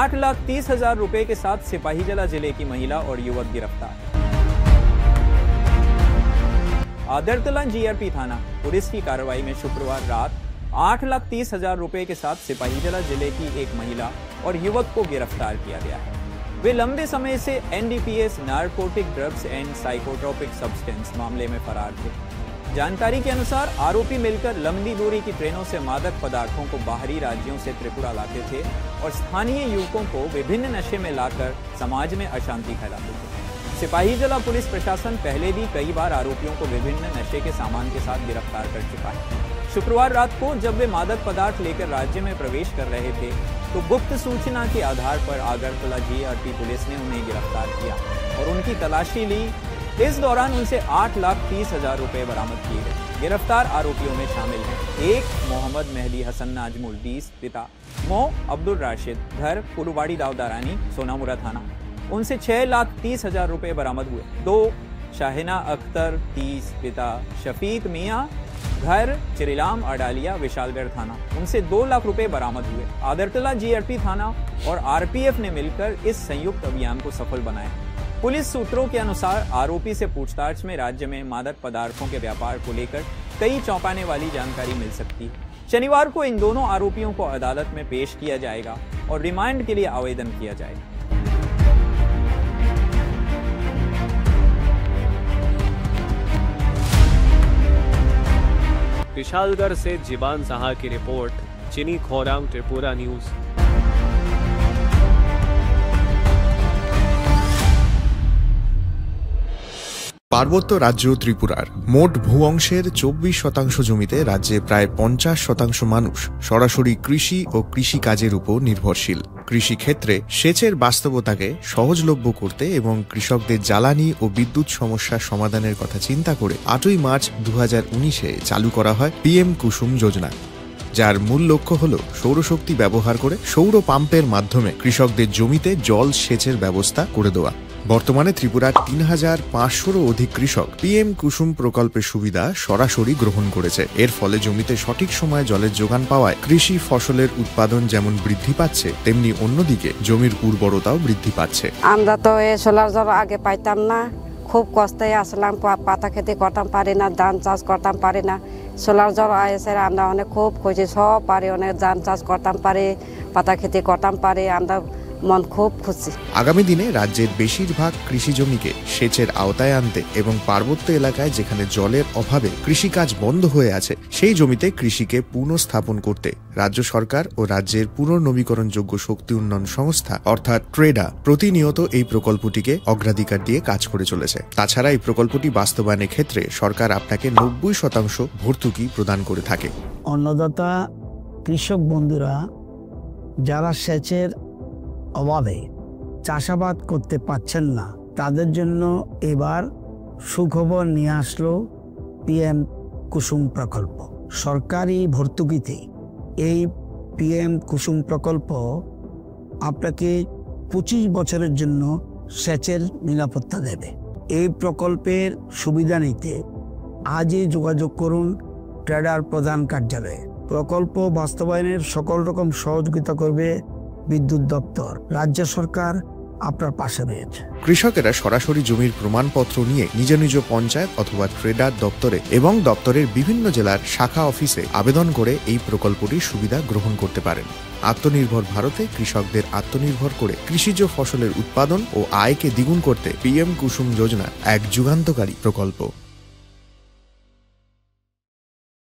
8,30,000 रुपए के साथ सिपाहीजला जिले की महिला और युवक गिरफ्तार। आदरतला जीआरपी थाना पुलिस की कार्रवाई में शुक्रवार रात 8,30,000 रुपए के साथ सिपाहीजला जिले की एक महिला और युवक को गिरफ्तार किया गया है। वे लंबे समय से NDPS narcotic drugs and psychotropic substance मामले में फरार थे। जानकारी के अनुसार आरोपी मिलकर लंबी दूरी की ट्रेनों से मादक पदार्थों को बाहरी राज्यों से त्रिपुरा लाते थे और स्थानीय युवकों को विभिन्न नशे में लाकर समाज में अशांति फैलाते थे। सिपाहीजला पुलिस प्रशासन पहले भी कई बार आरोपियों को विभिन्न नशे के सामान के साथ गिरफ्तार कर चुका है। शुक्रवार रात को जब वे मादक पदार्थ लेकर राज्य में प्रवेश कर रहे थे तो गुप्त सूचना के आधार पर आगरतला जीआरपी पुलिस ने उन्हें गिरफ्तार किया और उनकी तलाशी ली। इस दौरान उनसे 8,30,000 रुपए बरामद किए गए। गिरफ्तार आरोपियों में शामिल हैं एक मोहम्मद मेहदी हसन नाजमुल 20 पिता मो अब्दुल राशिद घर पुलुवाड़ी दावदारानी सोनामुरा थाना, उनसे 6,30,000 रुपए बरामद हुए। दो शाहिना अख्तर 30 पिता शफीक मियाँ घर चिरिलाम अडालिया विशालगढ़ थाना, उनसे 2 लाख रुपए बरामद हुए। आदरतला जीआरपी थाना और आरपीएफ ने मिलकर इस संयुक्त अभियान को सफल बनाया। पुलिस सूत्रों के अनुसार आरोपी से पूछताछ में राज्य में मादक पदार्थों के व्यापार को लेकर कई चौंकाने वाली जानकारी मिल सकती है। शनिवार को इन दोनों आरोपियों को अदालत में पेश किया जाएगा और रिमांड के लिए आवेदन किया जाएगा। विशालगढ़ से जीबान साहा की रिपोर्ट, चिनी खोराम, त्रिपुरा न्यूज। পার্বত্য রাজ্য ত্রিপুরার মোট ভূ অংশের 24% জমিতে রাজ্যে প্রায় 50% মানুষ সরাসরি কৃষি ও কৃষি কাজের উপর নির্ভরশীল। কৃষি ক্ষেত্রে সেচের বাস্তবতাকে সহজলভ্য করতে এবং কৃষকদের জ্বালানি ও বিদ্যুৎ সমস্যা সমাধানের কথা চিন্তা করে 8ই মার্চ 2019-এ চালু করা হয় পিএম কুসুম যোজনা, যার মূল লক্ষ্য হল সৌরশক্তি ব্যবহার করে সৌর পাম্পের মাধ্যমে কৃষকদের জমিতে জল সেচের ব্যবস্থা করে দেওয়া। বর্তমানে ত্রিপুরার 3,500-রও অধিক কৃষক পিএম কুসুম প্রকল্পের সুবিধা সরাসরি গ্রহণ করেছে। এর ফলে জমিতে সঠিক সময়ে জলের যোগান পাওয়ায় কৃষি ফসলের উৎপাদন যেমন বৃদ্ধি পাচ্ছে, তেমনি অন্যদিকে জমির উর্বরতাও বৃদ্ধি পাচ্ছে। আমরা তো এই সোলার জল আগে পাইতাম না, খুব কষ্টে আসলাম, পাতা খেতে করতাম পারি না, ধান চাষ করতাম পারি না। সোলার জল এসে আমরা অনেক খুব খুশি, সব পারি, অনেক ধান চাষ করতাম পারি, পাতা খেতে করতাম পারি, আমরা মন খুব খুশি। আগামী দিনে রাজ্যের বেশিরভাগ কৃষি জমিকে সেচের আওতায় আনতে এবং পার্বত্য এলাকায় যেখানে জলের অভাবে কৃষিকাজ বন্ধ হয়ে আছে সেই জমিতে কৃষিকে পুনঃস্থাপন করতে রাজ্য সরকার ও রাজ্যের পুনর্নবীকরণযোগ্য শক্তি উন্নয়ন সংস্থা অর্থাৎ ট্রেডা প্রতিনিয়ত এই প্রকল্পটিকে অগ্রাধিকার দিয়ে কাজ করে চলেছে। তাছাড়া এই প্রকল্পটি বাস্তবায়নের ক্ষেত্রে সরকার আপনাকে 90% ভর্তুকি প্রদান করে থাকে। অন্নদাতা কৃষক বন্ধুরা যারা সেচের অভাবে চাষাবাদ করতে পারছেন না, তাদের জন্য এবার সুখবর নিয়ে আসলো পিএম কুসুম প্রকল্প। সরকারি ভর্তুকিতে এই পিএম কুসুম প্রকল্প আপনাকে 25 বছরের জন্য সেচের নিরাপত্তা দেবে। এই প্রকল্পের সুবিধা নিতে আজই যোগাযোগ করুন ট্রেডার প্রধান কার্যালয়ে। প্রকল্প বাস্তবায়নের সকল রকম সহযোগিতা করবে বিদ্যুৎ দপ্তর। রাজ্য সরকার আপনার পাশে রয়েছে। কৃষকেরা সরাসরি জমির প্রমাণপত্র নিয়ে নিজ নিজ পঞ্চায়েত অথবা ট্রেডার দপ্তরে এবং দপ্তরের বিভিন্ন জেলার শাখা অফিসে আবেদন করে এই প্রকল্পটির সুবিধা গ্রহণ করতে পারেন। আত্মনির্ভর ভারতে কৃষকদের আত্মনির্ভর করে কৃষিজ ফসলের উৎপাদন ও আয়কে দ্বিগুণ করতে পিএম কুসুম যোজনা এক যুগান্তকারী প্রকল্প।